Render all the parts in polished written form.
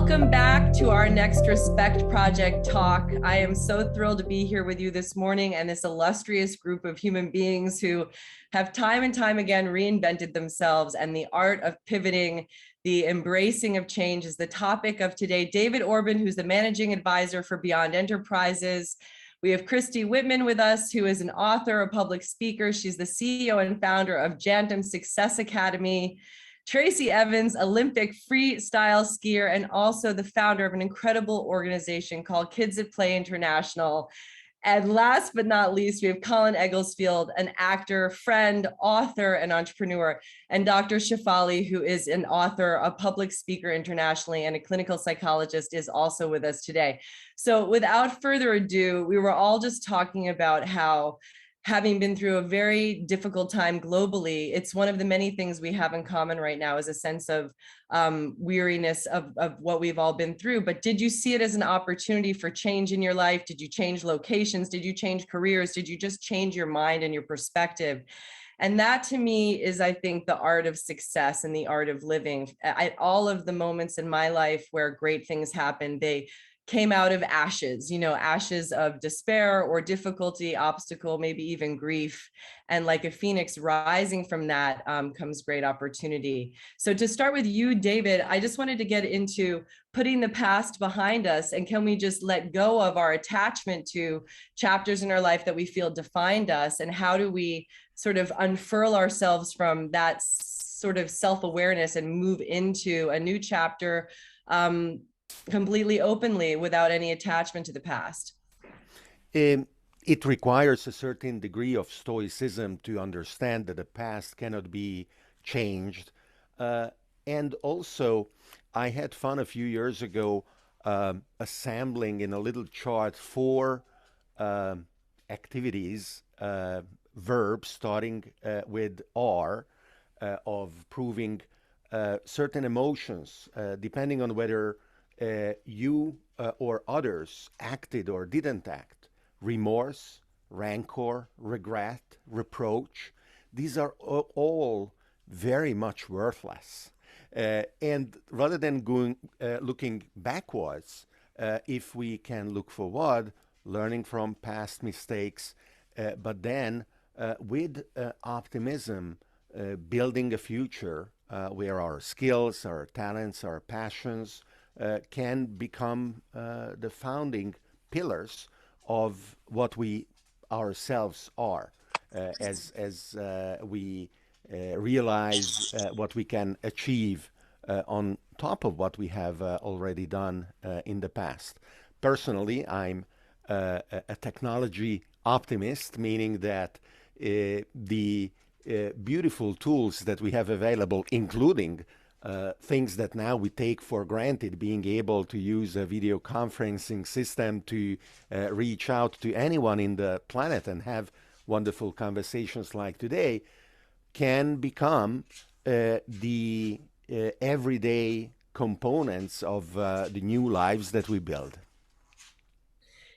Welcome back to our next Respect Project talk. I am so thrilled to be here with you this morning and this illustrious group of human beings who have time and time again reinvented themselves, and the art of pivoting, the embracing of change is the topic of today. David Orban, who's the managing advisor for Beyond Enterprises. We have CHRISTY Whitman with us, who is an author, a public speaker. She's the CEO and founder of Jantum Success Academy. TRACY Evans, Olympic freestyle skier, and also the founder of an incredible organization called Kids at Play International. And last but not least, we have COLIN, an actor, friend, author, and entrepreneur, and Dr. SHEFALI, who is an author, a public speaker internationally, and a clinical psychologist, is also with us today. So without further ado, we were all just talking about how, having been through a very difficult time globally, it's one of the many things we have in common right now is a sense of weariness of what we've all been through. But did you see it as an opportunity for change in your life? Did you change locations? Did you change careers? Did you just change your mind and your perspective? And that to me is, I think, the art of success and the art of living. All of the moments in my life where great things happened, they came out of ashes, ashes of despair or difficulty, obstacle, maybe even grief. And like a phoenix rising from that comes great opportunity. So to start with you, David, I just wanted to get into putting the past behind us, and can we just let go of our attachment to chapters in our life that we feel defined us, and how do we sort of unfurl ourselves from that sort of self-awareness and move into a new chapter completely openly without any attachment to the past? It requires a certain degree of stoicism to understand that the past cannot be changed. And also, I had fun a few years ago assembling in a little chart 4 activities, verbs starting with R, of proving certain emotions, depending on whether you or others acted or didn't act. Remorse, rancor, regret, reproach. These are all very much worthless. And rather than looking backwards, if we can look forward, learning from past mistakes, but then with optimism, building a future where our skills, our talents, our passions can become the founding pillars of what we ourselves are, as we realize what we can achieve on top of what we have already done in the past. Personally, I'm a technology optimist, meaning that the beautiful tools that we have available, including things that now we take for granted, being able to use a video conferencing system to reach out to anyone in the planet and have wonderful conversations like today, can become the everyday components of the new lives that we build.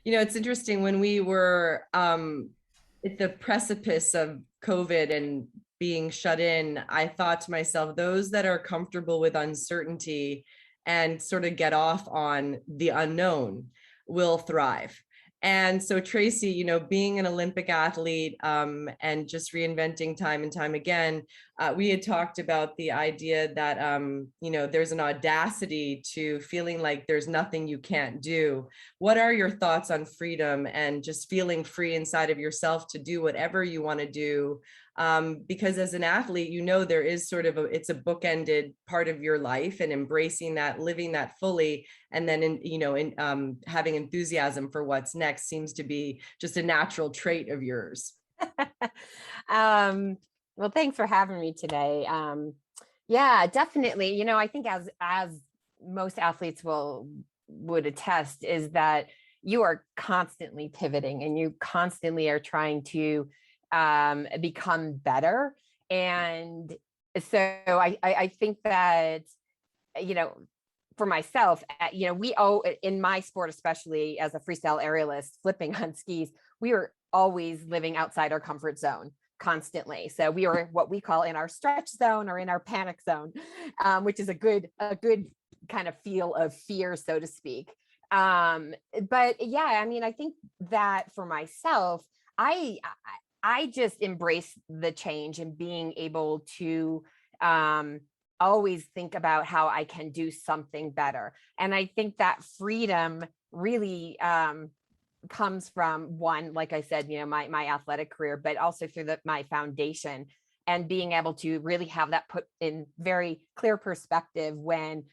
It's interesting, when we were at the precipice of COVID and being shut in, I thought to myself, those that are comfortable with uncertainty and sort of get off on the unknown will thrive. And so TRACY, being an Olympic athlete and just reinventing time and time again, we had talked about the idea that, there's an audacity to feeling like there's nothing you can't do. What are your thoughts on freedom and just feeling free inside of yourself to do whatever you want to do? Because as an athlete, there is sort of it's a bookended part of your life, and embracing that, living that fully, and then having enthusiasm for what's next seems to be just a natural trait of yours. Well, thanks for having me today. Yeah, definitely. I think as most athletes would attest, is that you are constantly pivoting and you constantly are trying to become better. And so I think that, for myself, we owe, in my sport, especially as a freestyle aerialist, flipping on skis, we are always living outside our comfort zone. constantly. So we were what we call in our stretch zone or in our panic zone, which is a good kind of feel of fear, so to speak. But yeah, I mean, I think that for myself, I just embrace the change and being able to always think about how I can do something better. And I think that freedom really comes from, one, like I said, you know, my athletic career, but also through my foundation, and being able to really have that put in very clear perspective when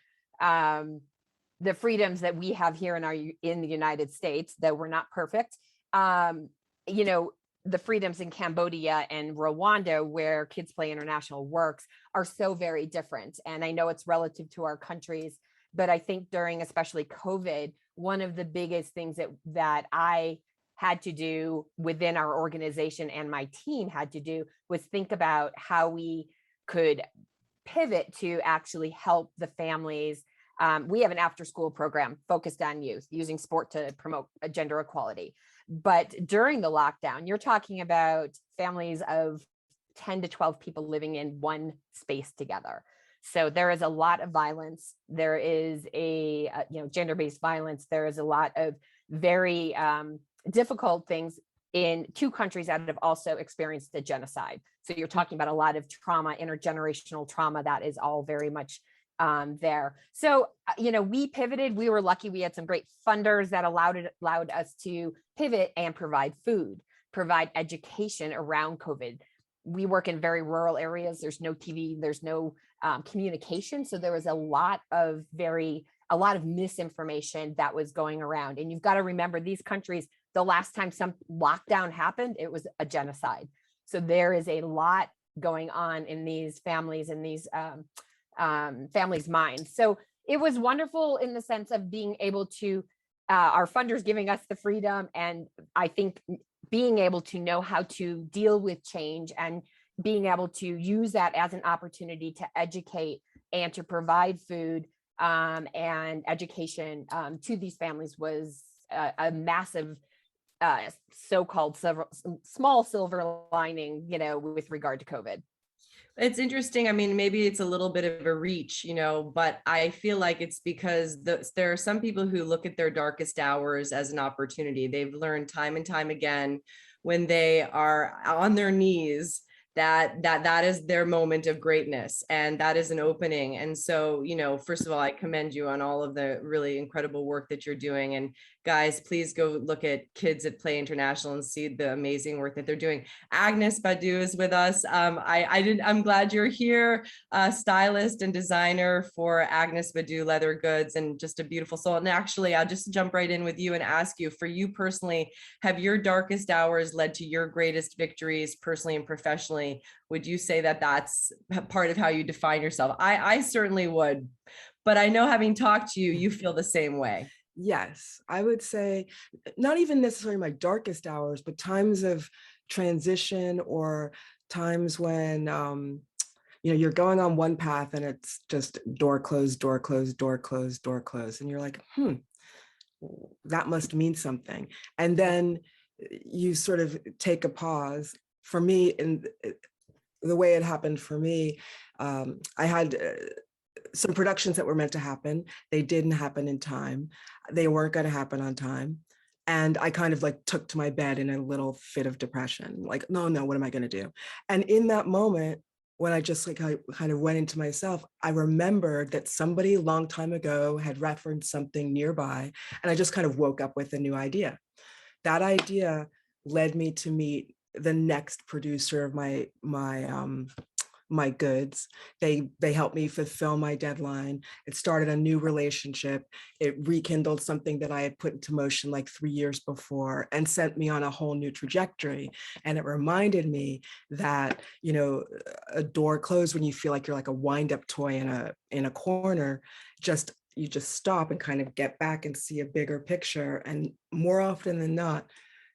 the freedoms that we have here in the United States, though we're not perfect, you know, the freedoms in Cambodia and Rwanda, where Kids Play International works, are so very different. And I know it's relative to our countries, but I think during especially COVID, one of the biggest things that I had to do within our organization and my team had to do was think about how we could pivot to actually help the families. We have an after-school program focused on youth, using sport to promote gender equality. But during the lockdown, you're talking about families of 10 to 12 people living in one space together. So there is a lot of violence. There is a gender-based violence. There is a lot of very difficult things in two countries that have also experienced a genocide. So you're talking about a lot of trauma, intergenerational trauma, that is all very much there. So, you know, we pivoted. We were lucky. We had some great funders that allowed us to pivot and provide food, provide education around COVID. We work in very rural areas. There's no TV, there's no communication. So there was a lot of misinformation that was going around. And you've got to remember, these countries, the last time some lockdown happened, it was a genocide. So there is a lot going on in these families and these families' minds. So it was wonderful in the sense of being able to, our funders giving us the freedom, and I think being able to know how to deal with change and being able to use that as an opportunity to educate and to provide food and education to these families was a massive so-called small silver lining, you know, with regard to COVID. It's interesting. I mean, maybe it's a little bit of a reach, you know, but I feel like it's because there are some people who look at their darkest hours as an opportunity. They've learned time and time again, when they are on their knees, that is their moment of greatness, and that is an opening. And so, you know, first of all, I commend you on all of the really incredible work that you're doing. And guys, please go look at Kids at Play International and see the amazing work that they're doing. Agnes BADDOO is with us. I'm glad you're here, stylist and designer for Agnes BADDOO Leather Goods, and just a beautiful soul. And actually, I'll just jump right in with you and ask you, for you personally, have your darkest hours led to your greatest victories personally and professionally? Would you say that that's part of how you define yourself? I certainly would, but I know, having talked to you, you feel the same way. Yes, I would say not even necessarily my darkest hours, but times of transition, or times when you know, you're going on one path and it's just door closed, door closed, door closed, door closed, and you're like, that must mean something. And then you sort of take a pause. For me, in the way it happened for me, I had some productions that were meant to happen. They didn't happen in time. They weren't going to happen on time. And I kind of like took to my bed in a little fit of depression, like, no, what am I going to do? And in that moment, when I just like, I kind of went into myself, I remembered that somebody a long time ago had referenced something nearby. And I just kind of woke up with a new idea. That idea led me to meet the next producer of my goods. They helped me fulfill my deadline. It started a new relationship. It rekindled something that I had put into motion like 3 years before, and sent me on a whole new trajectory. And it reminded me that, you know, a door closed when you feel like you're like a wind-up toy in a corner, you just stop and kind of get back and see a bigger picture. And more often than not,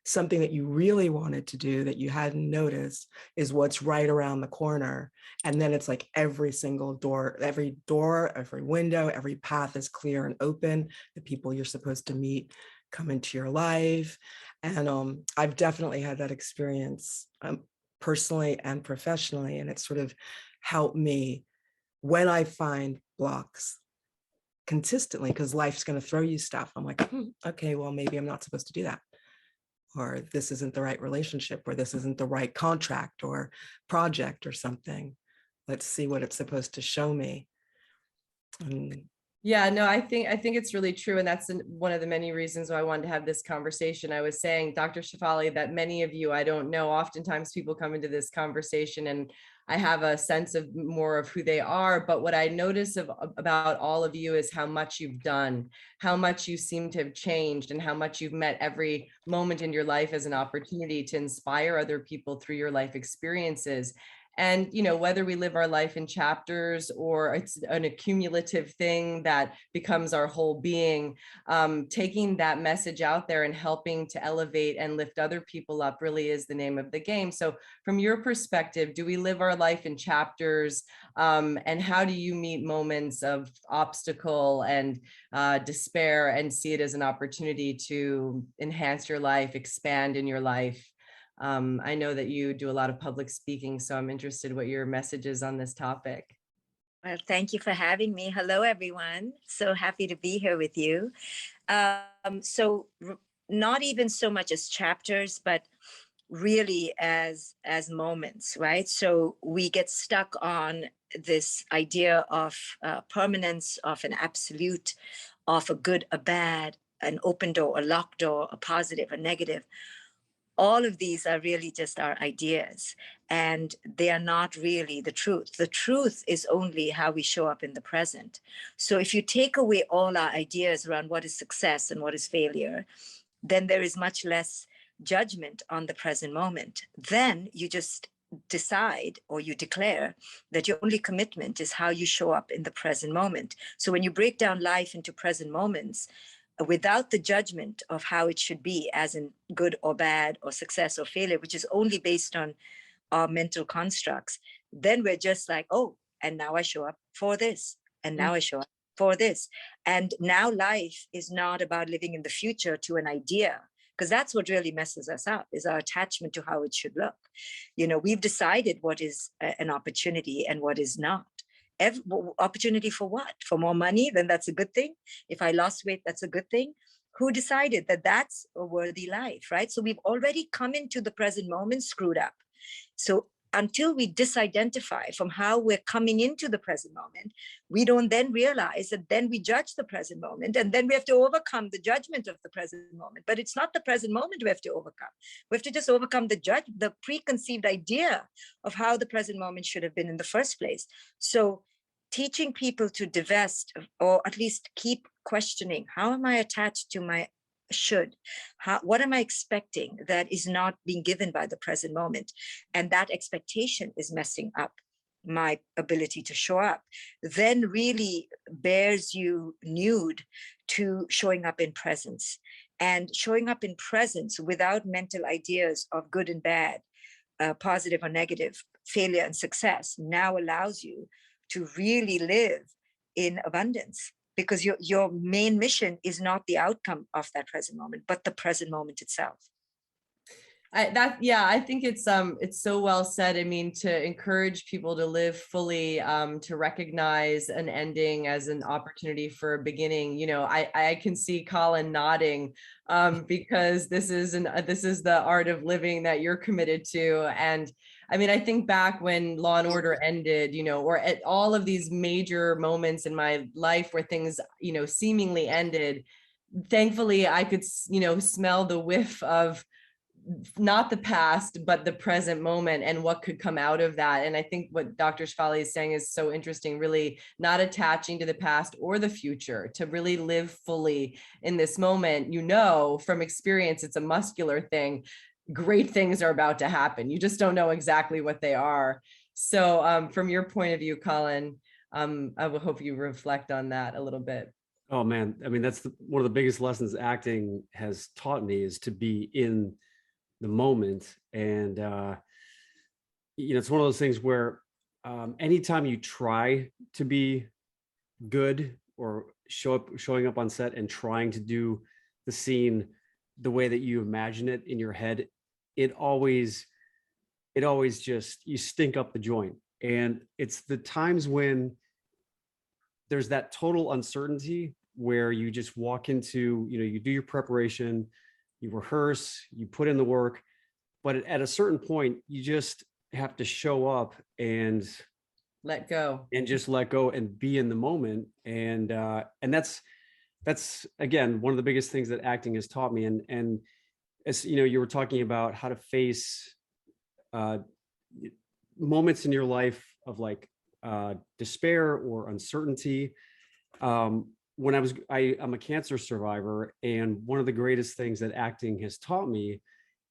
something that you really wanted to do that you hadn't noticed is what's right around the corner. And then it's like every door, every window, every path is clear and open. The people you're supposed to meet come into your life. And I've definitely had that experience personally and professionally. And it sort of helped me when I find blocks consistently, because life's going to throw you stuff. I'm like, okay, well, maybe I'm not supposed to do that. Or this isn't the right relationship, or this isn't the right contract or project or something. Let's see what it's supposed to show me. And yeah, no, I think it's really true. And that's one of the many reasons why I wanted to have this conversation. I was saying, Dr. Shefali, that many of you, I don't know, oftentimes people come into this conversation and I have a sense of more of who they are. But what I notice about all of you is how much you've done, how much you seem to have changed, and how much you've met every moment in your life as an opportunity to inspire other people through your life experiences. And, you know, whether we live our life in chapters or it's an accumulative thing that becomes our whole being, taking that message out there and helping to elevate and lift other people up really is the name of the game. So from your perspective, do we live our life in chapters? And how do you meet moments of obstacle and despair and see it as an opportunity to enhance your life, expand in your life? I know that you do a lot of public speaking, so I'm interested what your message is on this topic. Well, thank you for having me. Hello, everyone. So happy to be here with you. So not even so much as chapters, but really as moments, right? So we get stuck on this idea of permanence, of an absolute, of a good, a bad, an open door, a locked door, a positive, a negative. All of these are really just our ideas, and they are not really the truth. The truth is only how we show up in the present. So if you take away all our ideas around what is success and what is failure, then there is much less judgment on the present moment. Then you just decide, or you declare, that your only commitment is how you show up in the present moment. So when you break down life into present moments, without the judgment of how it should be, as in good or bad or success or failure, which is only based on our mental constructs, then we're just like, oh, and now I show up for this, and now I show up for this. And now life is not about living in the future to an idea, because that's what really messes us up, is our attachment to how it should look. You know, we've decided what is an opportunity and what is not. Opportunity for what? For more money? Then that's a good thing. If I lost weight, that's a good thing. Who decided that that's a worthy life, right? So we've already come into the present moment screwed up. So until we disidentify from how we're coming into the present moment, we don't then realize that then we judge the present moment, and then we have to overcome the judgment of the present moment. But it's not the present moment we have to overcome. We have to just overcome the preconceived idea of how the present moment should have been in the first place. So teaching people to divest, or at least keep questioning, how am I attached to my should? What am I expecting that is not being given by the present moment? And that expectation is messing up my ability to show up, then really bears you nude to showing up in presence. And showing up in presence without mental ideas of good and bad, positive or negative, failure and success, now allows you to really live in abundance, because your main mission is not the outcome of that present moment, but the present moment itself. I think it's so well said. I mean, to encourage people to live fully, to recognize an ending as an opportunity for a beginning. You know, I can see Colin nodding, because this is the art of living that you're committed to. And I mean, I think back when Law and Order ended, you know, or at all of these major moments in my life where things, you know, seemingly ended. Thankfully, I could, you know, smell the whiff of not the past, but the present moment and what could come out of that. And I think what Dr. Shefali is saying is so interesting, really not attaching to the past or the future, to really live fully in this moment. You know, from experience, it's a muscular thing. Great things are about to happen. You just don't know exactly what they are. So from your point of view, Colin, I will hope you reflect on that a little bit. Oh man, I mean, that's one of the biggest lessons acting has taught me, is to be in the moment. And you know, it's one of those things where anytime you try to be good, or showing up on set and trying to do the scene the way that you imagine it in your head, it always it always just, you stink up the joint. And it's the times when there's that total uncertainty where you just walk into, you do your preparation, you rehearse, you put in the work, but at a certain point, you just have to show up and let go, and just let go and be in the moment. And that's again, one of the biggest things that acting has taught me. And as you were talking about how to face moments in your life of like despair or uncertainty. When I'm a cancer survivor, and one of the greatest things that acting has taught me,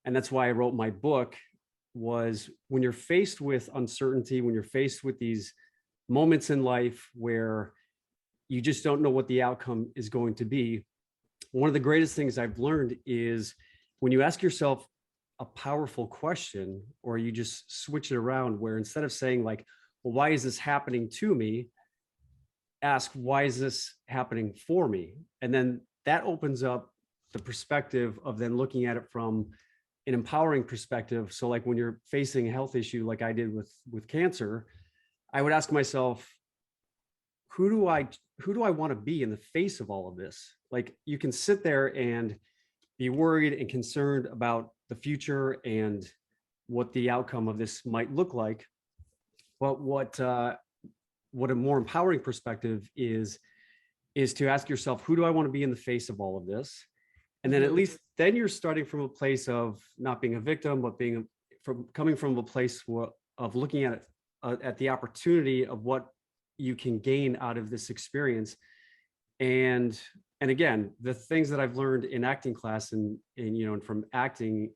and that's why I wrote my book, was when you're faced with uncertainty, when you're faced with these moments in life where you just don't know what the outcome is going to be, one of the greatest things I've learned is when you ask yourself a powerful question, or you just switch it around, where instead of saying like, well, why is this happening to me? Ask, why is this happening for me? And then that opens up the perspective of then looking at it from an empowering perspective. So like when you're facing a health issue, like I did with cancer, I would ask myself, who do I want to be in the face of all of this? Like, you can sit there and be worried and concerned about the future and what the outcome of this might look like. But what a more empowering perspective is to ask yourself, who do I want to be in the face of all of this? And then at least then you're starting from a place of not being a victim, but coming from a place of looking at it, at the opportunity of what you can gain out of this experience. And again, the things that I've learned in acting class and from acting,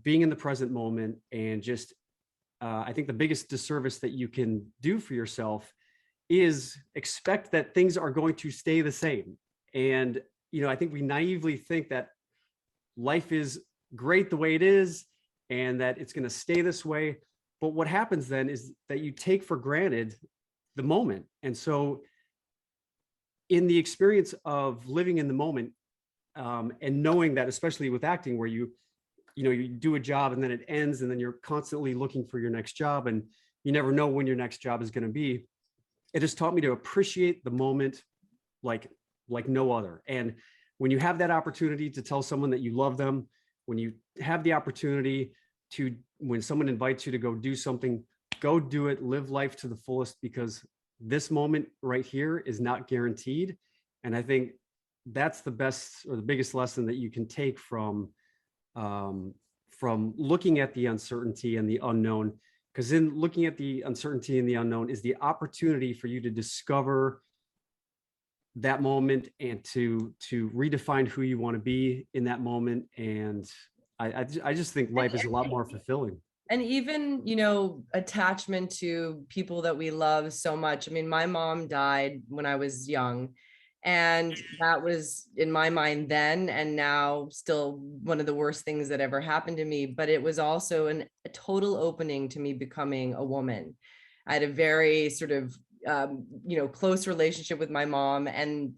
being in the present moment, and just I think the biggest disservice that you can do for yourself is expect that things are going to stay the same. And I think we naively think that life is great the way it is and that it's going to stay this way. But what happens then is that you take for granted the moment. And so in the experience of living in the moment, and knowing that, especially with acting, where you do a job and then it ends, and then you're constantly looking for your next job, and you never know when your next job is going to be. It has taught me to appreciate the moment like no other. And when you have that opportunity to tell someone that you love them, when you have the opportunity when someone invites you to go do something, go do it, live life to the fullest, because this moment right here is not guaranteed. And I think that's the best or the biggest lesson that you can take from looking at the uncertainty and the unknown, because in looking at the uncertainty and the unknown is the opportunity for you to discover that moment and to redefine who you want to be in that moment. And I just think life is a lot more fulfilling. And even, attachment to people that we love so much. I mean, my mom died when I was young, and that was, in my mind then and now, still one of the worst things that ever happened to me. But it was also a total opening to me becoming a woman. I had a very sort of, close relationship with my mom, and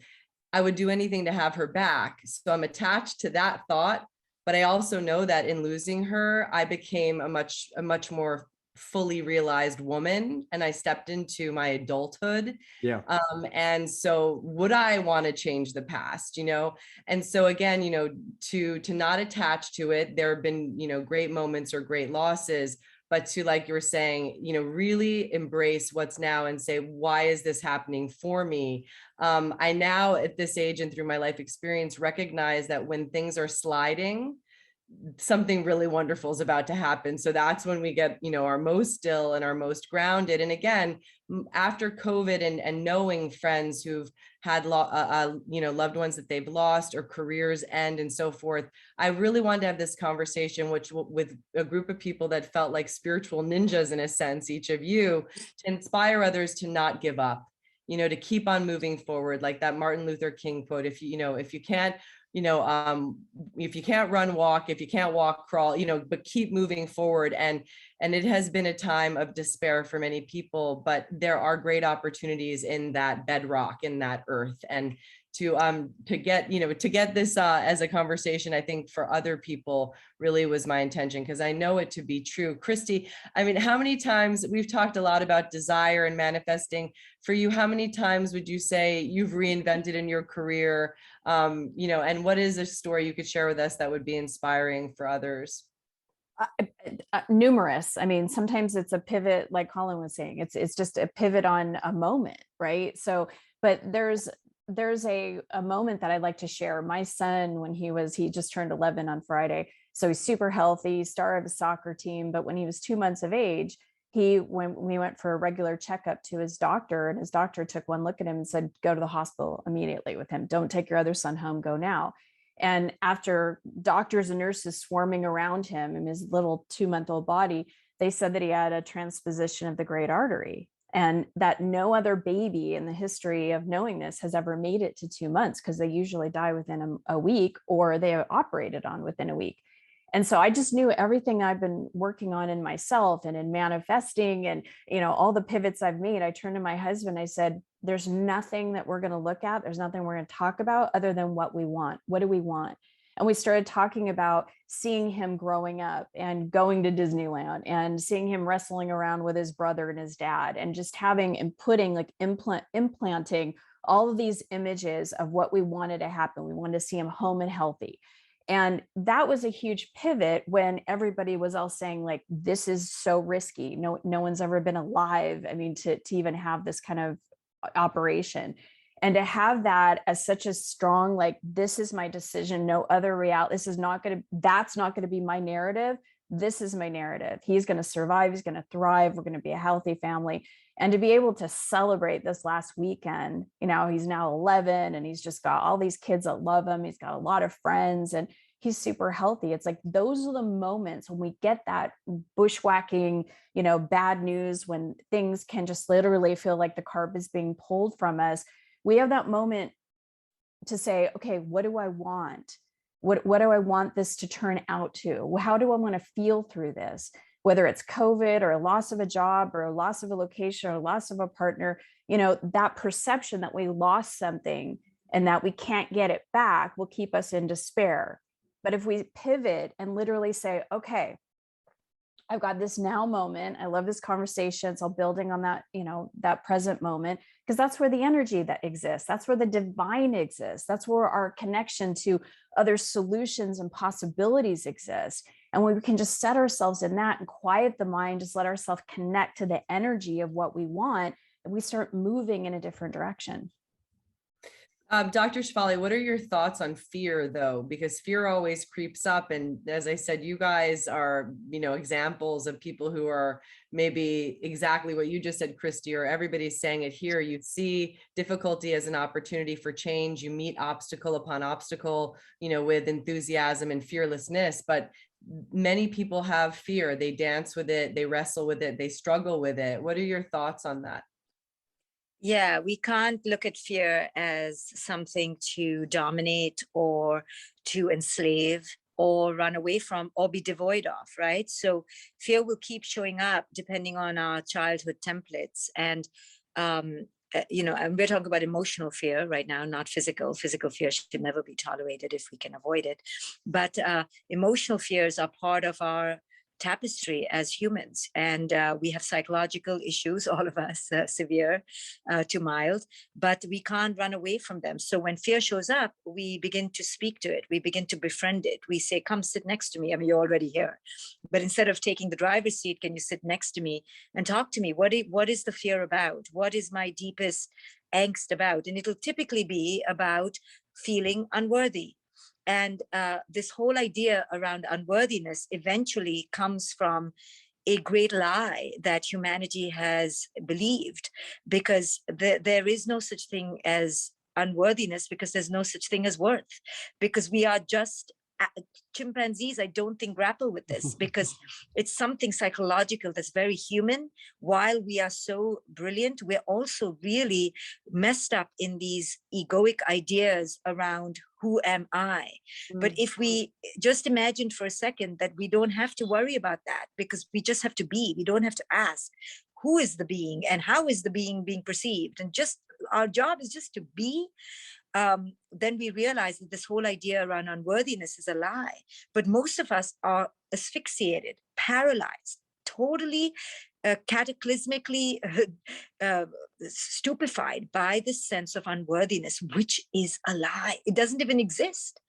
I would do anything to have her back. So I'm attached to that thought. But I also know that in losing her, I became a much more fully realized woman, and I stepped into my adulthood. Yeah. And so would I want to change the past, And so again, to not attach to it, there have been, great moments or great losses, but to, like you were saying, really embrace what's now and say, why is this happening for me? I now at this age and through my life experience recognize that when things are sliding, something really wonderful is about to happen. So that's when we get, our most still and our most grounded. And again, after COVID and knowing friends who've had, loved ones that they've lost or careers end and so forth, I really wanted to have this conversation, with a group of people that felt like spiritual ninjas in a sense, each of you, to inspire others to not give up, to keep on moving forward. Like that Martin Luther King quote, if you can't run, walk, if you can't walk, crawl, but keep moving forward. And And it has been a time of despair for many people, but there are great opportunities in that bedrock, in that earth. And to get, you know, to get this as a conversation, I think for other people really was my intention, because I know it to be true. Christy, I mean, how many times, we've talked a lot about desire and manifesting. For you, how many times would you say you've reinvented in your career? You know, and what is a story you could share with us that would be inspiring for others? Numerous. I mean, sometimes it's a pivot, like Colin was saying, it's just a pivot on a moment, right? So, but there's a moment that I'd like to share. My son, when he just turned 11 on Friday, so he's super healthy, star of a soccer team. But when he was 2 months of age, when we went for a regular checkup to his doctor, and his doctor took one look at him and said, go to the hospital immediately with him. Don't take your other son home, go now. And after doctors and nurses swarming around him in his little 2-month-old body, they said that he had a transposition of the great artery, and that no other baby in the history of knowing this has ever made it to 2 months, because they usually die within a week, or they are operated on within a week. And so I just knew everything I've been working on in myself and in manifesting, and, you know, all the pivots I've made. I turned to my husband, I said, there's nothing that we're going to look at. There's nothing we're going to talk about other than what we want. What do we want? And we started talking about seeing him growing up and going to Disneyland, and seeing him wrestling around with his brother and his dad, and just having and putting, like, implanting all of these images of what we wanted to happen. We wanted to see him home and healthy. And that was a huge pivot when everybody was all saying, like, this is so risky. No one's ever been alive. I mean, to even have this kind of operation, and to have that as such a strong, like, this is my decision, no other reality. That's not going to be my narrative. This is my narrative. He's going to survive. He's going to thrive. We're going to be a healthy family. And to be able to celebrate this last weekend, you know, he's now 11, and he's just got all these kids that love him. He's got a lot of friends, and he's super healthy. It's like, those are the moments when we get that bushwhacking, you know, bad news, when things can just literally feel like the carpet is being pulled from us. We have that moment to say, okay, what do I want? What do I want this to turn out to? How do I want to feel through this? Whether it's COVID, or a loss of a job, or a loss of a location, or a loss of a partner, you know, that perception that we lost something and that we can't get it back will keep us in despair. But if we pivot and literally say, okay, I've got this now moment. I love this conversation. It's all building on that, you know, that present moment, because that's where the energy that exists. That's where the divine exists. That's where our connection to other solutions and possibilities exist. And when we can just set ourselves in that and quiet the mind, just let ourselves connect to the energy of what we want, and we start moving in a different direction. Dr. SHEFALI, what are your thoughts on fear, though? Because fear always creeps up. And as I said, you guys are, you know, examples of people who are maybe exactly what you just said, Christy, or everybody's saying it here. You see difficulty as an opportunity for change. You meet obstacle upon obstacle, you know, with enthusiasm and fearlessness. But many people have fear. They dance with it. They wrestle with it. They struggle with it. What are your thoughts on that? Yeah, we can't look at fear as something to dominate or to enslave or run away from or be devoid of, right? So fear will keep showing up depending on our childhood templates. And, you know, and we're talking about emotional fear right now, not physical. Physical fear should never be tolerated if we can avoid it. But emotional fears are part of our tapestry as humans, and we have psychological issues, all of us, severe to mild, but we can't run away from them. So when fear shows up, we begin to speak to it, we begin to befriend it. We say, come sit next to me. I mean, you're already here, but instead of taking the driver's seat, can you sit next to me and talk to me? What is the fear about? What is my deepest angst about? And it'll typically be about feeling unworthy. And this whole idea around unworthiness eventually comes from a great lie that humanity has believed, because there is no such thing as unworthiness, because there's no such thing as worth, because we are just chimpanzees, I don't think, grapple with this because it's something psychological that's very human. While we are so brilliant, we're also really messed up in these egoic ideas around who am I? But if we just imagine for a second that we don't have to worry about that because we just have to be, we don't have to ask who is the being and how is the being being perceived, and just our job is just to be, then we realize that this whole idea around unworthiness is a lie. But most of us are asphyxiated, paralyzed, totally cataclysmically stupefied by this sense of unworthiness, which is a lie. It doesn't even exist.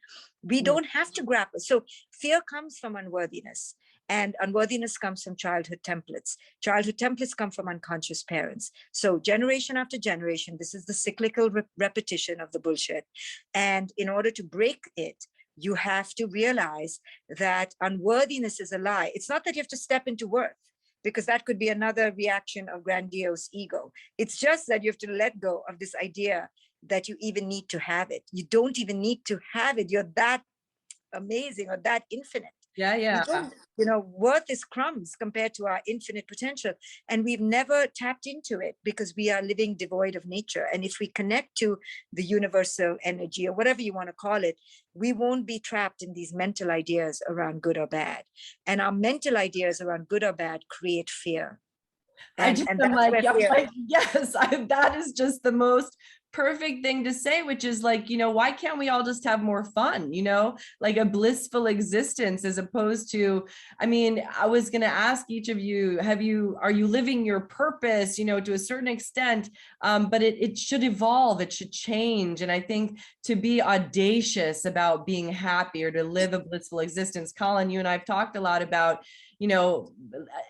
We don't have to grapple. So fear comes from unworthiness, and unworthiness comes from childhood templates. Childhood templates come from unconscious parents. So generation after generation, this is the cyclical repetition of the bullshit. And in order to break it, you have to realize that unworthiness is a lie. It's not that you have to step into worth, because that could be another reaction of grandiose ego. It's just that you have to let go of this idea that you even need to have it. You don't even need to have it. You're that amazing or that infinite. Yeah. You know, worth is crumbs compared to our infinite potential. And we've never tapped into it because we are living devoid of nature. And if we connect to the universal energy or whatever you want to call it, we won't be trapped in these mental ideas around good or bad. And our mental ideas around good or bad create fear. I'm like, yes, that is just the most perfect thing to say, which is like, you know, why can't we all just have more fun, you know, like a blissful existence, as opposed to, I mean, I was going to ask each of you, are you living your purpose, you know, to a certain extent, but it should evolve, it should change. And I think to be audacious about being happy or to live a blissful existence, Colin, you and I've talked a lot about, you know,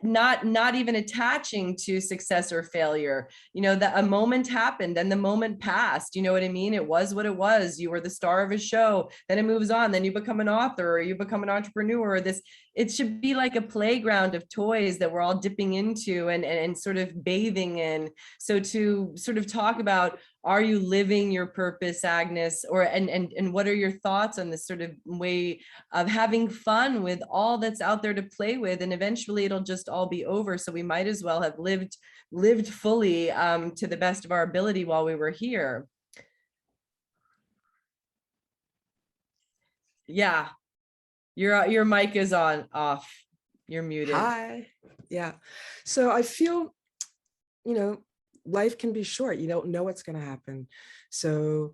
not even attaching to success or failure, you know, that a moment happened and the moment passed, you know what I mean? It was what it was. You were the star of a show, then it moves on, then you become an author or you become an entrepreneur, or this, it should be like a playground of toys that we're all dipping into and sort of bathing in. So to sort of talk about, are you living your purpose, Agnes, or and what are your thoughts on this sort of way of having fun with all that's out there to play with, and eventually it'll just all be over. So we might as well have lived fully to the best of our ability while we were here. Yeah, your mic is off. You're muted. Hi. Yeah. So I feel, you know, life can be short. You don't know what's going to happen. So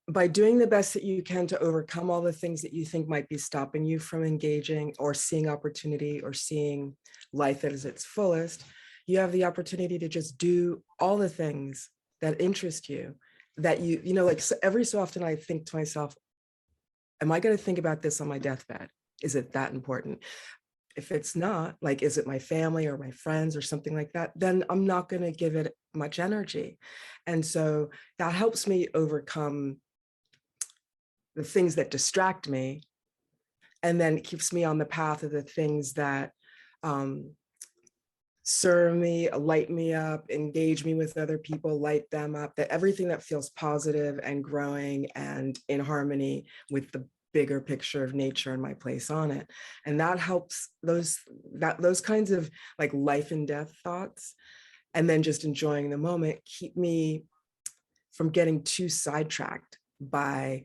by doing the best that you can to overcome all the things that you think might be stopping you from engaging or seeing opportunity or seeing life at its fullest, you have the opportunity to just do all the things that interest you, that you know, like every so often I think to myself, am I going to think about this on my deathbed? Is it that important? If it's not, like, is it my family or my friends or something like that, then I'm not going to give it much energy. And so that helps me overcome the things that distract me, and then it keeps me on the path of the things that serve me, light me up, engage me with other people, light them up, that everything that feels positive and growing and in harmony with the bigger picture of nature and my place on it. And that helps those kinds of like life and death thoughts, and then just enjoying the moment, keep me from getting too sidetracked by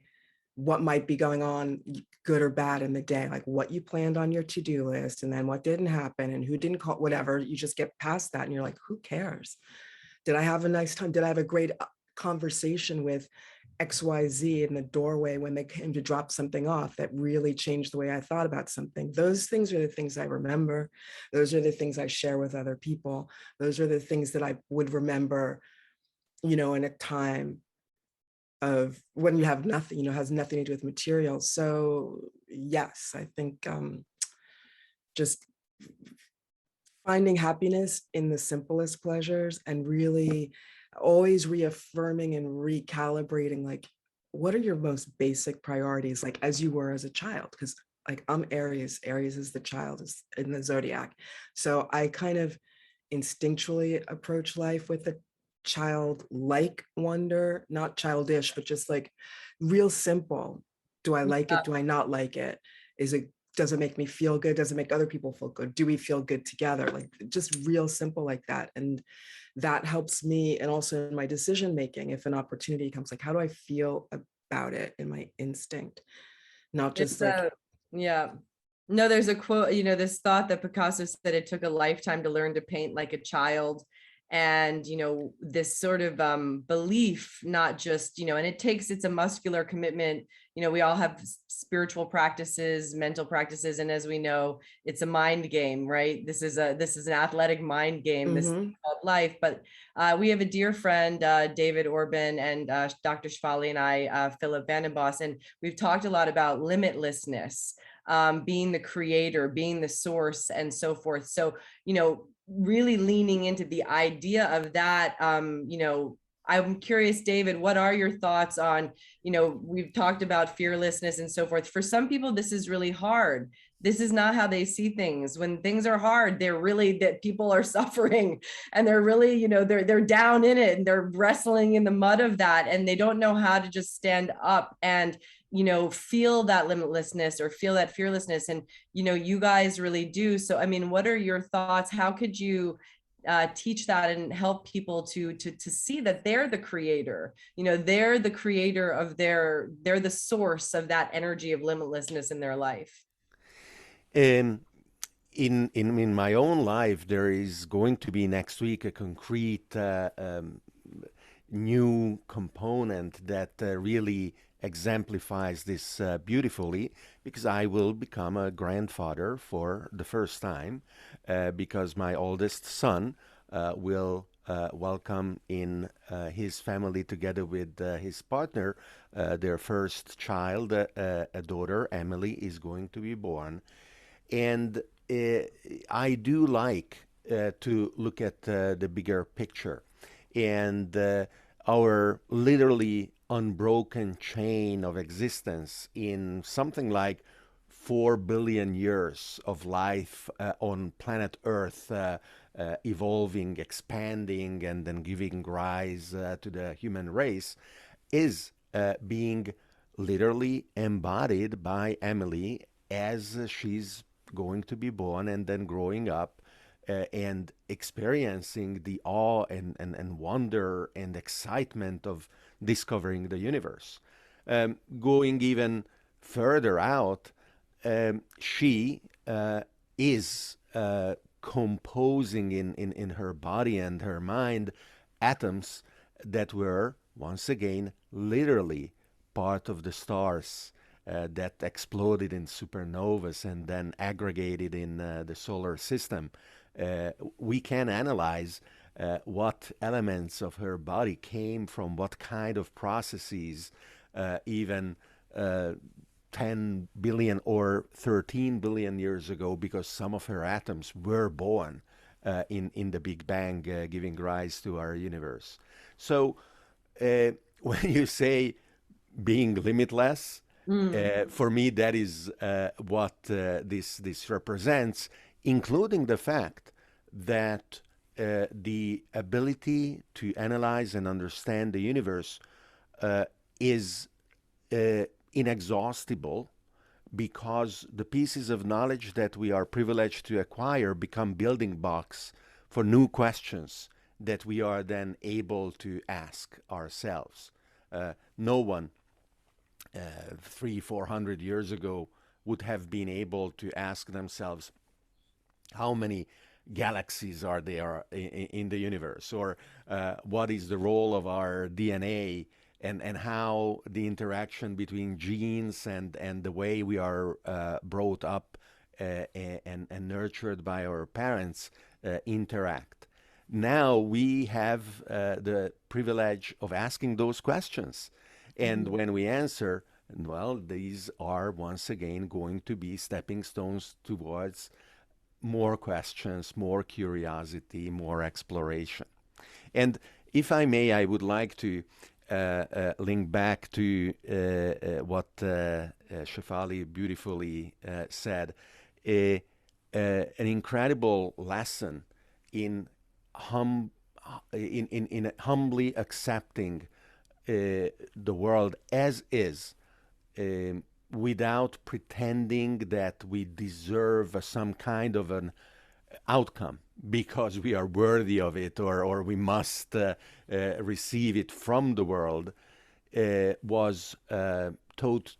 what might be going on, good or bad in the day, like what you planned on your to-do list and then what didn't happen and who didn't call, whatever. You just get past that and you're like, who cares? Did I have a nice time? Did I have a great conversation with XYZ in the doorway when they came to drop something off that really changed the way I thought about something? Those things are the things I remember. Those are the things I share with other people. Those are the things that I would remember, you know, in a time of when you have nothing, you know, has nothing to do with materials. So yes, I think just finding happiness in the simplest pleasures and really always reaffirming and recalibrating, like, what are your most basic priorities, like as you were as a child? Because like I'm Aries is the child, is in the zodiac. So I kind of instinctually approach life with a childlike wonder, not childish, but just like real simple. Do I like it? Do I not like it? Does it make me feel good? Does it make other people feel good? Do we feel good together? Like just real simple like that. And that helps me. And also in my decision making, if an opportunity comes, like, how do I feel about it in my instinct? Not just It's like, yeah. No, there's a quote, you know, this thought that Picasso said it took a lifetime to learn to paint like a child. And, you know, this sort of belief, not just, you know, and it's a muscular commitment. You know, we all have spiritual practices, mental practices. And as we know, it's a mind game, right? This is an athletic mind game, this mhm. life. But we have a dear friend, David Orban, and Dr. Shefali and I, Philip Vandenbos, and we've talked a lot about limitlessness, being the creator, being the source, and so forth. So, you know, really leaning into the idea of that, you know, I'm curious, David, what are your thoughts on, you know, we've talked about fearlessness and so forth. For some people, this is really hard. This is not how they see things. When things are hard, they're really, that people are suffering, and they're really, you know, they're down in it, and they're wrestling in the mud of that, and they don't know how to just stand up and, you know, feel that limitlessness or feel that fearlessness. And, you know, you guys really do. So, I mean, what are your thoughts? How could you teach that and help people to see that they're the creator? You know, they're the creator of they're the source of that energy of limitlessness in their life. In my own life, there is going to be next week a concrete new component that really exemplifies this beautifully, because I will become a grandfather for the first time, because my oldest son will welcome in his family, together with his partner, their first child, a daughter, Emily, is going to be born. And I do like to look at the bigger picture, and our literally unbroken chain of existence in something like 4 billion years of life on planet Earth, evolving, expanding, and then giving rise to the human race, is being literally embodied by Emily as she's going to be born and then growing up and experiencing the awe and wonder and excitement of discovering the universe. Going even further out, she is composing in her body and her mind atoms that were, once again, literally part of the stars that exploded in supernovas and then aggregated in the solar system. We can analyze what elements of her body came from what kind of processes, even 10 billion or 13 billion years ago, because some of her atoms were born in the Big Bang, giving rise to our universe. So when you say being limitless, for me, that is what this represents, including the fact that the ability to analyze and understand the universe is inexhaustible, because the pieces of knowledge that we are privileged to acquire become building blocks for new questions that we are then able to ask ourselves. No one 300-400 years ago would have been able to ask themselves how many galaxies are there in the universe, or what is the role of our DNA, and how the interaction between genes and the way we are brought up and nurtured by our parents interact. Now we have the privilege of asking those questions. And when we answer, well, these are once again going to be stepping stones towards more questions, more curiosity, more exploration. And if I may, I would like to link back to what Shefali beautifully said, an incredible lesson in humbly accepting the world as is, without pretending that we deserve some kind of an outcome because we are worthy of it, or we must receive it from the world, was taught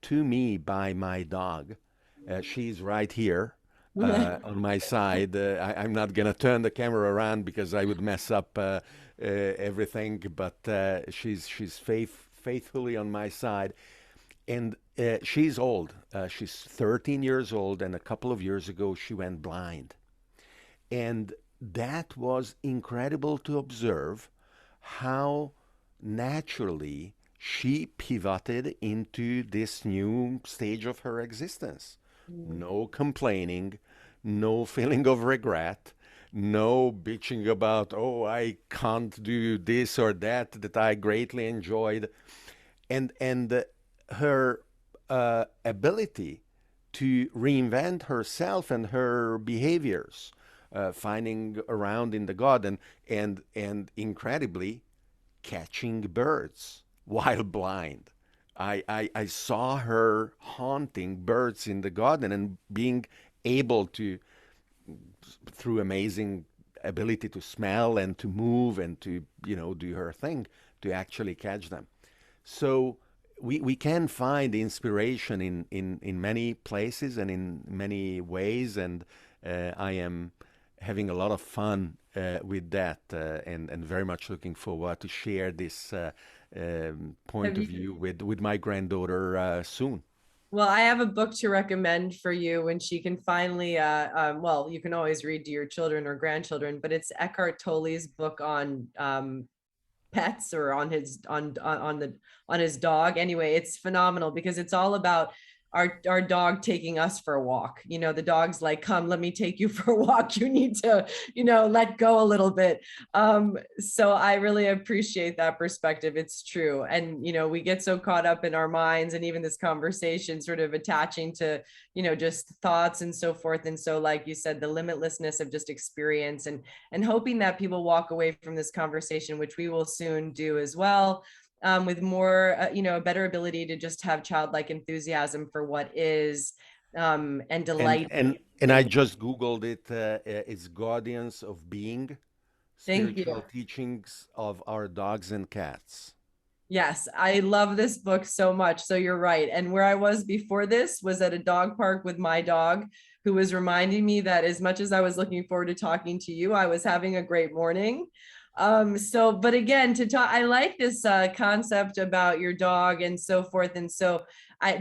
to me by my dog. She's right here on my side. I'm not going to turn the camera around because I would mess up everything, but she's faithfully on my side. And she's old. She's 13 years old, and a couple of years ago she went blind. And that was incredible to observe how naturally she pivoted into this new stage of her existence. No complaining, no feeling of regret, no bitching about, oh, I can't do this or that I greatly enjoyed. And her ability to reinvent herself and her behaviors, finding around in the garden, and incredibly catching birds while blind. I saw her haunting birds in the garden and being able to, through amazing ability to smell and to move and to, do her thing, to actually catch them. So we can find inspiration in many places and in many ways, and I am having a lot of fun with that, and very much looking forward to share this point of view with my granddaughter soon. Well, I have a book to recommend for you when she can finally, well, you can always read to your children or grandchildren, but it's Eckhart Tolle's book on pets, or on his on his dog. Anyway, it's phenomenal because it's all about our dog taking us for a walk. The dog's like, come, let me take you for a walk. You need to, let go a little bit. So I really appreciate that perspective. It's true. And, we get so caught up in our minds, and even this conversation sort of attaching to, just thoughts and so forth. And so, like you said, the limitlessness of just experience, and hoping that people walk away from this conversation, which we will soon do as well, with more, a better ability to just have childlike enthusiasm for what is, and delight. And I just Googled it. It's Guardians of Being, Thank Spiritual you. Teachings of Our Dogs and Cats. Yes, I love this book so much. So you're right. And where I was before this was at a dog park with my dog, who was reminding me that as much as I was looking forward to talking to you, I was having a great morning. But again, to talk, I like this concept about your dog and so forth. And so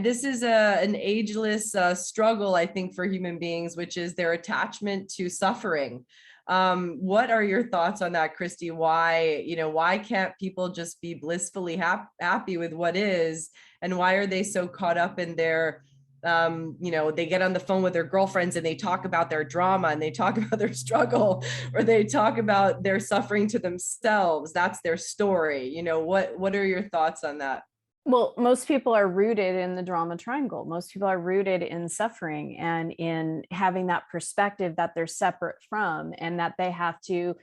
this is an ageless struggle, I think, for human beings, which is their attachment to suffering. What are your thoughts on that, Christy? Why can't people just be blissfully happy with what is? And why are they so caught up in their, they get on the phone with their girlfriends and they talk about their drama, and they talk about their struggle, or they talk about their suffering to themselves. That's their story. What are your thoughts on that? Well, most people are rooted in the drama triangle. Most people are rooted in suffering and in having that perspective that they're separate from, and that they have to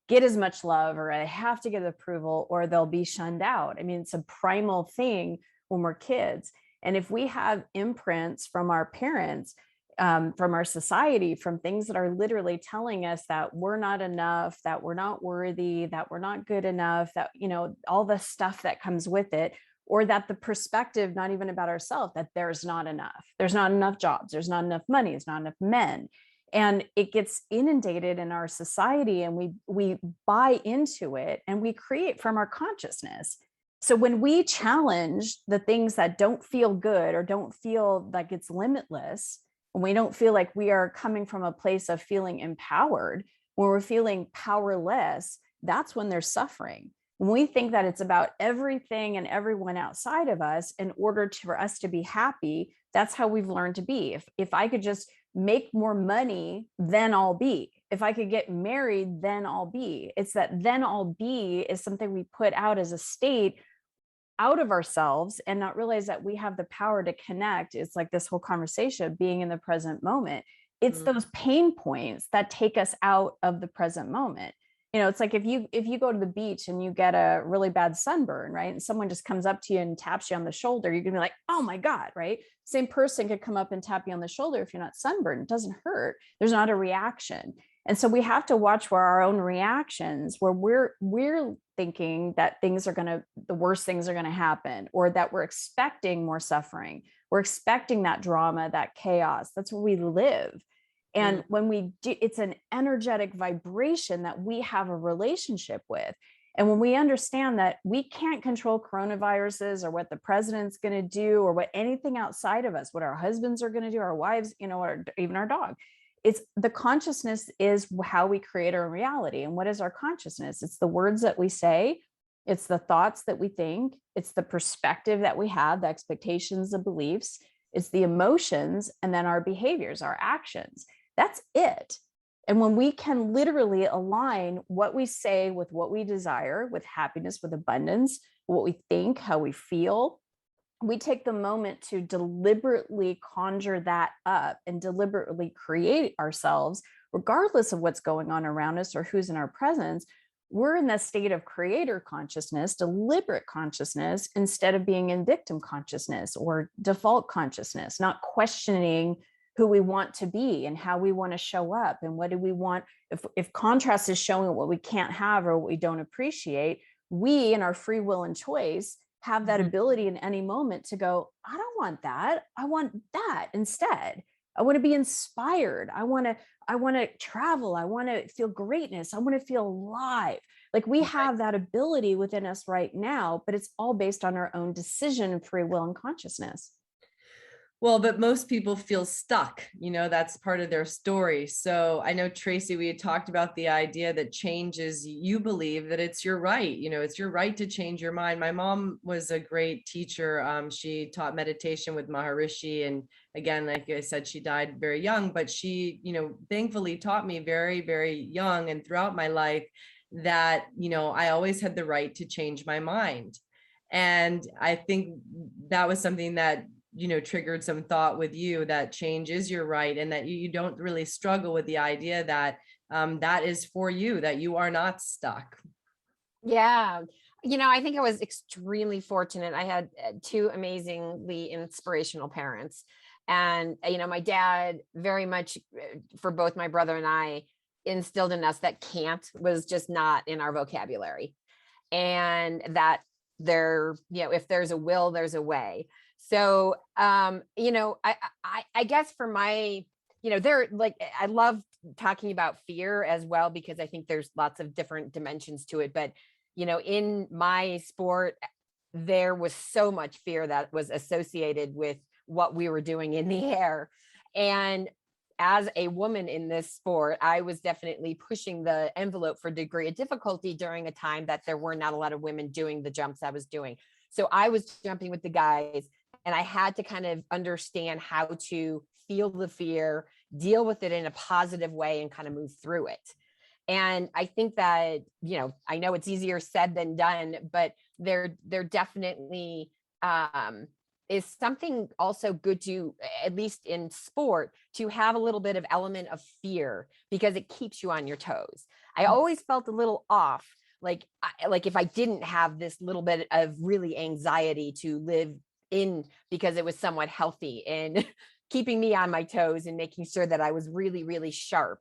get as much love, or they have to get approval, or they'll be shunned out. I mean, it's a primal thing when we're kids. And if we have imprints from our parents, from our society, from things that are literally telling us that we're not enough, that we're not worthy, that we're not good enough, that, all the stuff that comes with it, or that the perspective, not even about ourselves, that there's not enough jobs, there's not enough money, there's not enough men. And it gets inundated in our society, and we buy into it, and we create from our consciousness. So when we challenge the things that don't feel good, or don't feel like it's limitless, when we don't feel like we are coming from a place of feeling empowered, when we're feeling powerless, that's when there's suffering. When we think that it's about everything and everyone outside of us in order for us to be happy, that's how we've learned to be. If I could just make more money, then I'll be. If I could get married, then I'll be. It's that then I'll be is something we put out as a state out of ourselves, and not realize that we have the power to connect. It's like this whole conversation of being in the present moment. It's those pain points that take us out of the present moment. You know, it's like if you go to the beach and you get a really bad sunburn, right? And someone just comes up to you and taps you on the shoulder, you're gonna be like, oh my God, right? Same person could come up and tap you on the shoulder if you're not sunburned. It doesn't hurt. There's not a reaction. And so we have to watch for our own reactions where we're thinking that the worst things are gonna happen, or that we're expecting more suffering. We're expecting that drama, that chaos. That's where we live. And when we do, it's an energetic vibration that we have a relationship with. And when we understand that we can't control coronaviruses or what the president's going to do or what anything outside of us, what our husbands are going to do, our wives, you know, or even our dog, it's the consciousness is how we create our reality. And what is our consciousness? It's the words that we say. It's the thoughts that we think. It's the perspective that we have, the expectations, the beliefs. It's the emotions, and then our behaviors, our actions. That's it. And when we can literally align what we say with what we desire, with happiness, with abundance, what we think, how we feel, we take the moment to deliberately conjure that up and deliberately create ourselves, regardless of what's going on around us or who's in our presence. We're in the state of creator consciousness, deliberate consciousness, instead of being in victim consciousness or default consciousness, not questioning who we want to be and how we want to show up and what do we want. If contrast is showing what we can't have or what we don't appreciate, we in our free will and choice have that ability in any moment to go, I don't want that. I want that instead. I want to be inspired. I want to travel. I want to feel greatness. I want to feel alive. Like we have that ability within us right now, but it's all based on our own decision and free will and consciousness. Well, but most people feel stuck, you know, that's part of their story. So I know, Tracy, we had talked about the idea that change is, you believe that it's your right, you know, it's your right to change your mind. My mom was a great teacher. She taught meditation with Maharishi. And again, like I said, she died very young, but she, you know, thankfully taught me very, very young and throughout my life that, you know, I always had the right to change my mind. And I think that was something that, you know, triggered some thought with you, that change is your right, and that you don't really struggle with the idea that that is for you, that you are not stuck. Yeah. You know, I think I was extremely fortunate. I had two amazingly inspirational parents. And, you know, my dad very much, for both my brother and I, instilled in us that can't was just not in our vocabulary. And that there, you know, if there's a will, there's a way. So, you know, I guess for my, you know, there, like, I love talking about fear as well, because I think there's lots of different dimensions to it. But, you know, in my sport, there was so much fear that was associated with what we were doing in the air. And as a woman in this sport, I was definitely pushing the envelope for degree of difficulty during a time that there were not a lot of women doing the jumps I was doing. So I was jumping with the guys, and I had to kind of understand how to feel the fear, deal with it in a positive way, and kind of move through it. And I think that, you know, I know it's easier said than done, but there definitely is something also good to, at least in sport, to have a little bit of element of fear, because it keeps you on your toes. I always felt a little off. Like if I didn't have this little bit of really anxiety to live in, because it was somewhat healthy and keeping me on my toes and making sure that I was really, really sharp.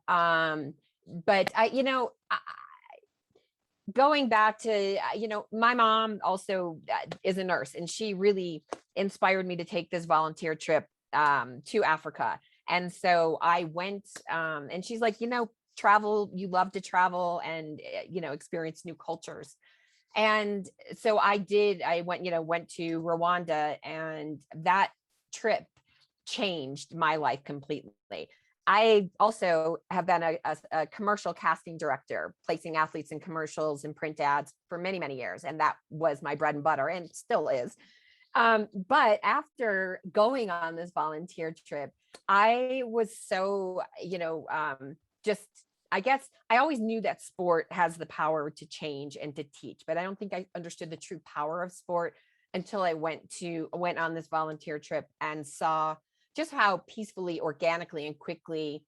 But I, you know, going back to, you know, my mom also is a nurse, and she really inspired me to take this volunteer trip to Africa. And so I went, and she's like, you know, travel, you love to travel and, you know, experience new cultures. And so I did, I went to Rwanda, and that trip changed my life completely. I also have been a commercial casting director, placing athletes in commercials and print ads for many, many years. And that was my bread and butter, and still is. But after going on this volunteer trip, I was so, you know, just, I guess I always knew that sport has the power to change and to teach, but I don't think I understood the true power of sport until I went on this volunteer trip and saw just how peacefully, organically, and quickly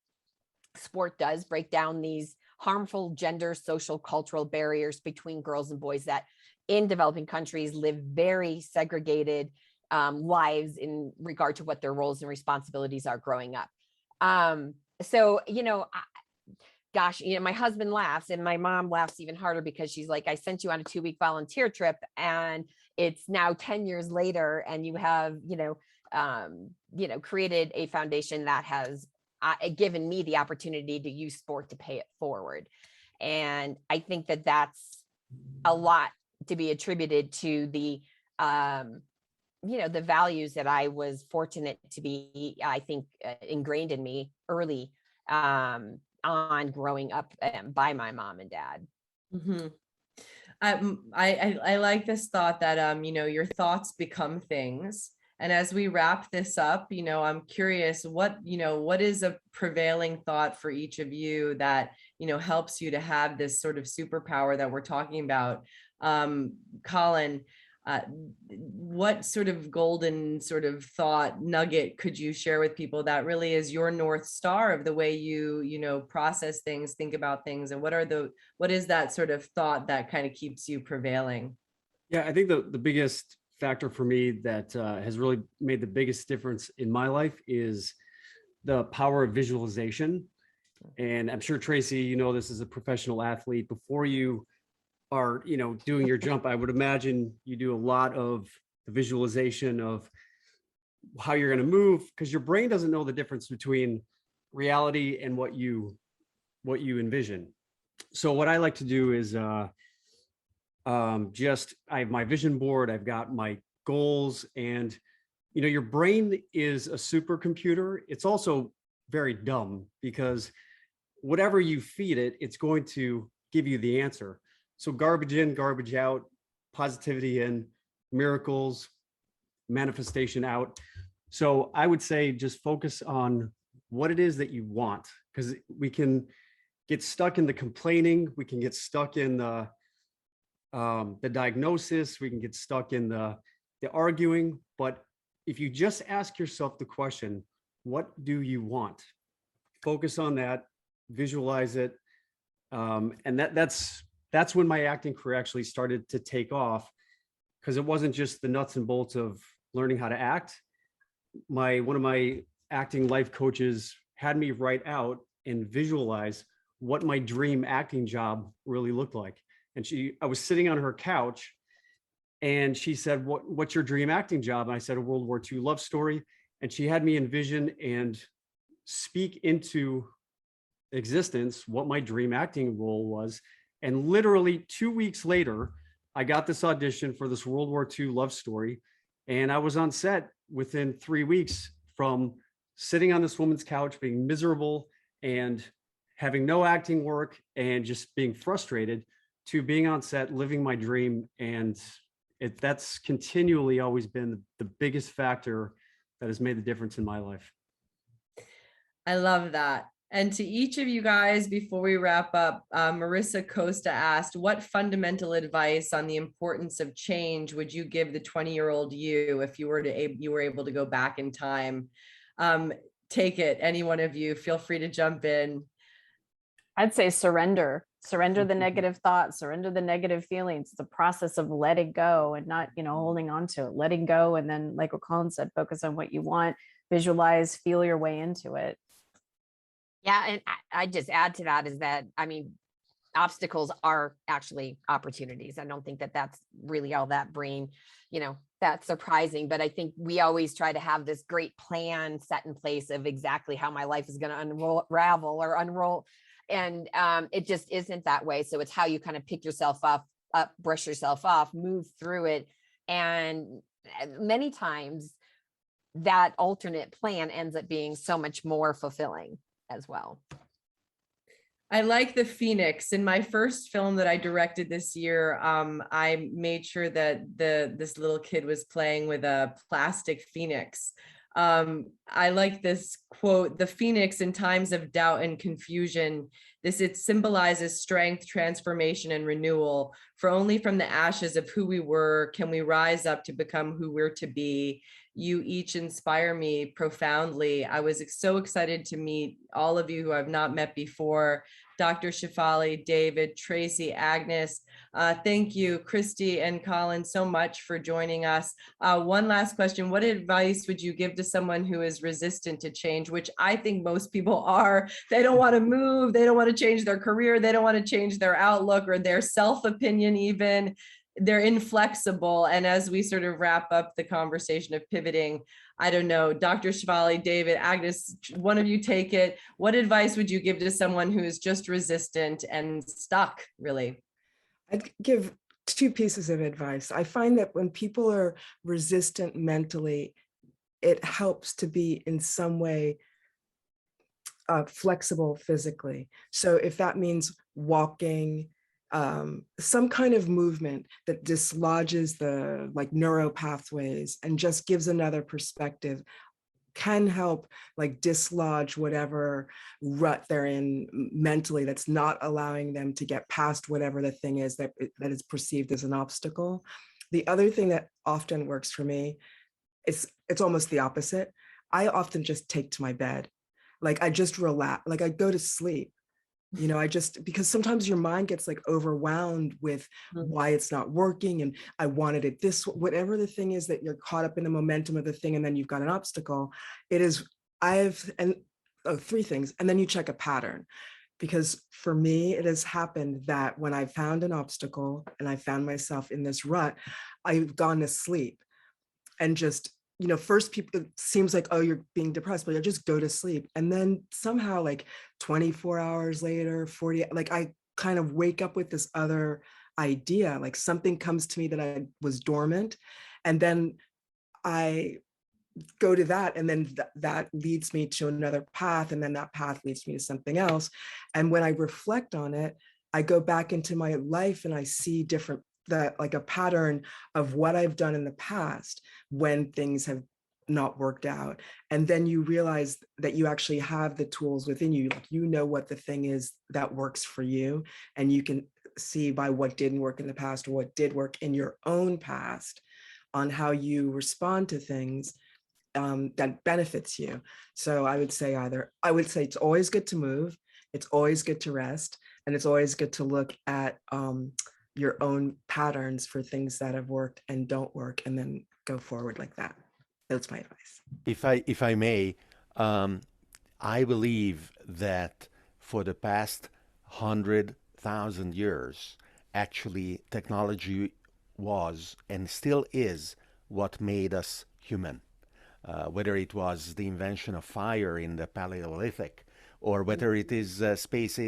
sport does break down these harmful gender, social, cultural barriers between girls and boys that in developing countries live very segregated lives in regard to what their roles and responsibilities are growing up. So, gosh, my husband laughs and my mom laughs even harder because she's like, I sent you on a 2-week volunteer trip and it's now 10 years later and you have, created a foundation that has given me the opportunity to use sport to pay it forward. And I think that that's a lot to be attributed to the, the values that I was fortunate to be, I think, ingrained in me early on growing up by my mom and dad. Mm-hmm. I like this thought that, your thoughts become things. And as we wrap this up, I'm curious what is a prevailing thought for each of you that, helps you to have this sort of superpower that we're talking about. Colin, what sort of golden sort of thought nugget could you share with people that really is your North Star of the way you process things, think about things, and what is that sort of thought that kind of keeps you prevailing? Yeah, I think the biggest factor for me that has really made the biggest difference in my life is the power of visualization. And I'm sure, Tracy, this as a professional athlete, before you are, doing your jump, I would imagine you do a lot of the visualization of how you're going to move, because your brain doesn't know the difference between reality and what you envision. So what I like to do is I have my vision board, I've got my goals, and your brain is a supercomputer. It's also very dumb because whatever you feed it, it's going to give you the answer. So garbage in, garbage out, positivity in, miracles, manifestation out. So I would say just focus on what it is that you want, because we can get stuck in the complaining, we can get stuck in the diagnosis, we can get stuck in the arguing. But if you just ask yourself the question, what do you want? Focus on that, visualize it. And that's when my acting career actually started to take off, because it wasn't just the nuts and bolts of learning how to act. One of my acting life coaches had me write out and visualize what my dream acting job really looked like. And I was sitting on her couch and she said, what's your dream acting job? And I said, a World War II love story. And she had me envision and speak into existence what my dream acting role was. And literally 2 weeks later, I got this audition for this World War II love story. And I was on set within 3 weeks, from sitting on this woman's couch, being miserable and having no acting work and just being frustrated, to being on set, living my dream. And that's continually always been the biggest factor that has made the difference in my life. I love that. And to each of you guys, before we wrap up, Marissa Costa asked, what fundamental advice on the importance of change would you give the 20-year-old you if you were able to go back in time? Take it, any one of you, feel free to jump in. I'd say surrender the negative thoughts, surrender the negative feelings. It's a process of letting go and not, holding on to it, letting go. And then, like what Colin said, focus on what you want, visualize, feel your way into it. Yeah. And I just add to that is that, obstacles are actually opportunities. I don't think that that's really all that that's surprising, but I think we always try to have this great plan set in place of exactly how my life is going to unravel or unroll. And it just isn't that way. So it's how you kind of pick yourself up, brush yourself off, move through it. And many times that alternate plan ends up being so much more fulfilling as well. I like the Phoenix. In my first film that I directed this year, I made sure that this little kid was playing with a plastic phoenix. I like this quote: the phoenix in times of doubt and confusion It symbolizes strength, transformation, and renewal. For only from the ashes of who we were can we rise up to become who we're to be. You each inspire me profoundly. I was so excited to meet all of you who I've not met before. Dr. Shefali, David, Tracy, Agnes. Thank you, Christy and Colin, so much for joining us. One last question. What advice would you give to someone who is resistant to change, which I think most people are? They don't want to move. They don't want to change their career. They don't want to change their outlook or their self-opinion even. They're inflexible. And as we sort of wrap up the conversation of pivoting, I don't know, Dr. Shefali, David, Agnes, one of you take it. What advice would you give to someone who is just resistant and stuck, really? I'd give two pieces of advice. I find that when people are resistant mentally, it helps to be in some way flexible physically. So if that means walking, some kind of movement that dislodges the like neuro pathways and just gives another perspective can help like dislodge whatever rut they're in mentally that's not allowing them to get past whatever the thing is that is perceived as an obstacle. The other thing that often works for me is it's almost the opposite. I often just take to my bed. Like I just relax, like I go to sleep. You know, because sometimes your mind gets like overwhelmed with why it's not working and I wanted it this, whatever the thing is that you're caught up in the momentum of the thing and then you've got an obstacle. It is, three things, and then you check a pattern. Because for me, it has happened that when I found an obstacle and I found myself in this rut, I've gone to sleep and just, you know, first people, it seems like, oh, you're being depressed, but you just go to sleep. And then somehow like 24 hours later, 40, like I kind of wake up with this other idea, like something comes to me that I was dormant. And then I go to that, and then that leads me to another path. And then that path leads me to something else. And when I reflect on it, I go back into my life and I see like a pattern of what I've done in the past when things have not worked out. And then you realize that you actually have the tools within you. Like, you know what the thing is that works for you. And you can see by what didn't work in the past or what did work in your own past on how you respond to things that benefits you. So I would say it's always good to move. It's always good to rest. And it's always good to look at your own patterns for things that have worked and don't work, and then go forward like that. That's my advice. If I may, I believe that for the past 100,000 years, actually technology was and still is what made us human. Whether it was the invention of fire in the Paleolithic, or whether it is space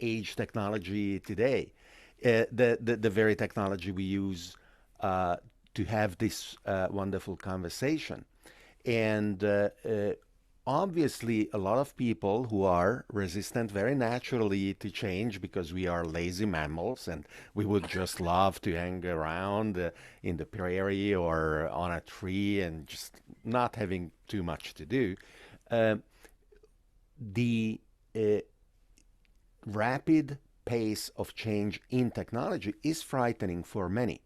age technology today. The very technology we use to have this wonderful conversation. And obviously, a lot of people who are resistant very naturally to change, because we are lazy mammals and we would just love to hang around in the prairie or on a tree and just not having too much to do. The rapid pace of change in technology is frightening for many.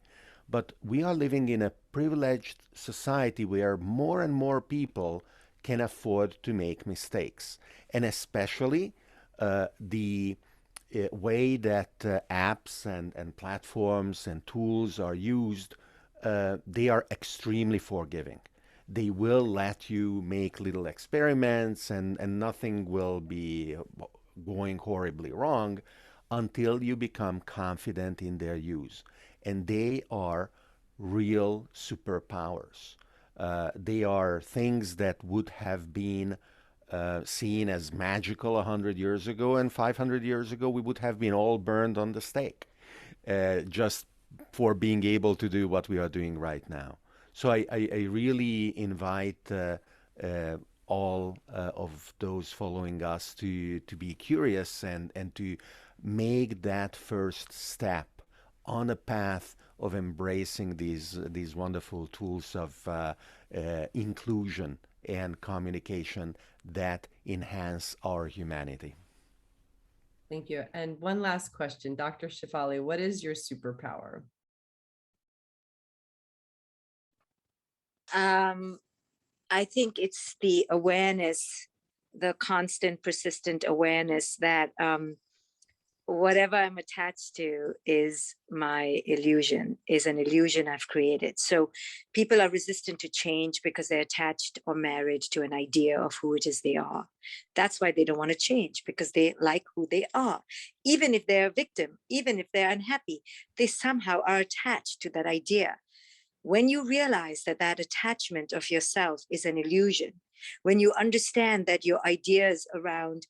But we are living in a privileged society where more and more people can afford to make mistakes. And especially the way that apps and platforms and tools are used, they are extremely forgiving. They will let you make little experiments and nothing will be going horribly wrong until you become confident in their use. And they are real superpowers. They are things that would have been seen as magical 100 years ago, and 500 years ago we would have been all burned on the stake just for being able to do what we are doing right now. So I really invite all of those following us to be curious and to make that first step on a path of embracing these wonderful tools of inclusion and communication that enhance our humanity. Thank you. And one last question, Dr. SHEFALI, what is your superpower? I think it's the awareness, the constant, persistent awareness that whatever I'm attached to is my illusion, is an illusion I've created. So people are resistant to change because they're attached or married to an idea of who it is they are. That's why they don't want to change, because they like who they are. Even if they're a victim, even if they're unhappy, they somehow are attached to that idea. When you realize that that attachment of yourself is an illusion, when you understand that your ideas around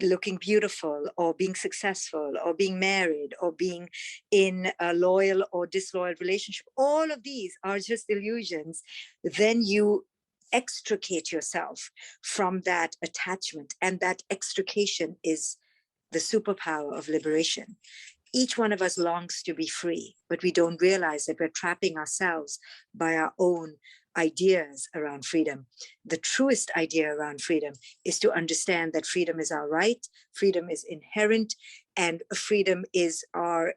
looking beautiful or being successful or being married or being in a loyal or disloyal relationship, all of these are just illusions, then you extricate yourself from that attachment. And that extrication is the superpower of liberation. Each one of us longs to be free, but we don't realize that we're trapping ourselves by our own ideas around freedom. The truest idea around freedom is to understand that freedom is our right, freedom is inherent, and freedom is our,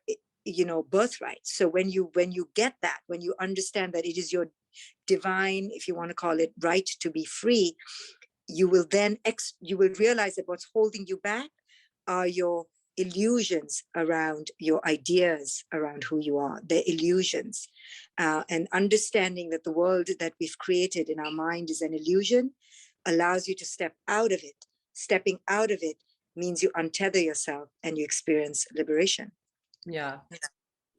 birthright. So when you get that, when you understand that it is your divine, if you want to call it, right to be free, you will then you will realize that what's holding you back are your illusions around your ideas around who you are. They're illusions. And understanding that the world that we've created in our mind is an illusion allows you to step out of it. Stepping out of it means you untether yourself and you experience liberation. Yeah,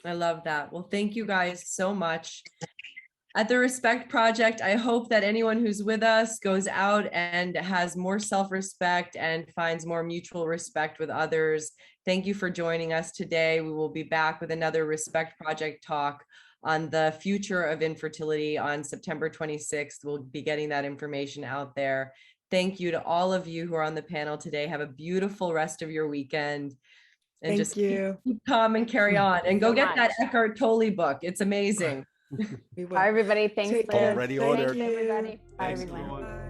I love that. Well, thank you guys so much. At the Respect Project, I hope that anyone who's with us goes out and has more self-respect and finds more mutual respect with others. Thank you for joining us today. We will be back with another Respect Project talk on the future of infertility on September 26th. We'll be getting that information out there. Thank you to all of you who are on the panel today. Have a beautiful rest of your weekend. And Thank just you. keep calm and carry on. And go so get much. that Eckhart Tolle book. It's amazing. We will. Bye, everybody. Thanks, Take Liz. care. Already Thank ordered. you. Everybody. Bye, Thanks, everyone. everyone. Bye.